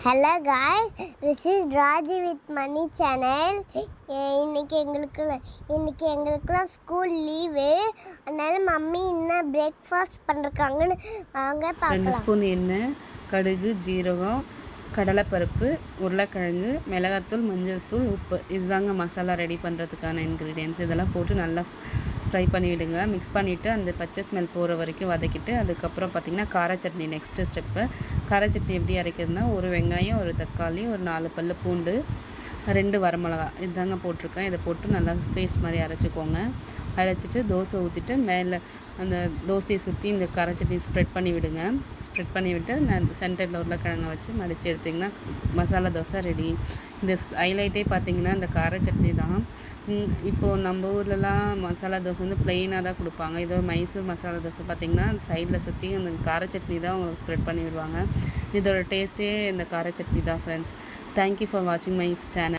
Hello guys, this is Raji with Money channel. இன்னைக்கு எங்களுக்குலாம் school leave. அதனால mummy இன்னும் பிரேக்ஃபாஸ்ட் பண்ணுறாங்கன்னு வாங்க பார்க்கலாம். 2 ஸ்பூன் எண்ணெய், கடுகு, ஜீரகம், கடலைப்பருப்பு, உருளைக்கிழங்கு, மிளகாத்தூள், மஞ்சள் தூள், உப்பு, இதுதாங்க மசாலா ரெடி பண்ணுறதுக்கான இன்க்ரீடியன்ஸ். இதெல்லாம் போட்டு நல்லா ஃப்ரை பண்ணிவிடுங்க. மிக்ஸ் பண்ணிவிட்டு அந்த பச்சை ஸ்மெல் போகிற வரைக்கும் வதக்கிட்டு, அதுக்கப்புறம் பார்த்திங்கன்னா கார சட்னி நெக்ஸ்ட்டு ஸ்டெப்பு. கார சட்னி எப்படி அரைக்கிறதுனா, ஒரு வெங்காயம், ஒரு தக்காளி, ஒரு 4 பல்லு பூண்டு, 2 வரமிளகா இதுதாங்க போட்டிருக்கேன். இதை போட்டு நல்லா பேஸ்ட் மாதிரி அரைச்சிக்கோங்க. அரைச்சிட்டு தோசை ஊற்றிட்டு மேலே அந்த தோசையை சுற்றி இந்த கார சட்னி ஸ்ப்ரெட் பண்ணி விடுங்க. ஸ்ப்ரெட் பண்ணி விட்டு நான் சென்டரில் உருளைக்கிழங்கை வச்சு மடித்து எடுத்திங்கன்னா மசாலா தோசை ரெடி. இந்த ஹைலைட்டே பார்த்திங்கன்னா இந்த கார சட்னி தான். இப்போது நம்ம ஊர்லலாம் மசாலா தோசை வந்து ப்ளெயினாக தான் கொடுப்பாங்க. இதோ மைசூர் மசாலா தோசை பார்த்திங்கன்னா சைடில் சுற்றி அந்த கார சட்னி தான் உங்களுக்கு ஸ்ப்ரெட் பண்ணி விடுவாங்க. இதோட டேஸ்ட்டே இந்த கார சட்னி தான் ஃப்ரெண்ட்ஸ். தேங்க்யூ ஃபார் வாட்சிங் மை சேனல்.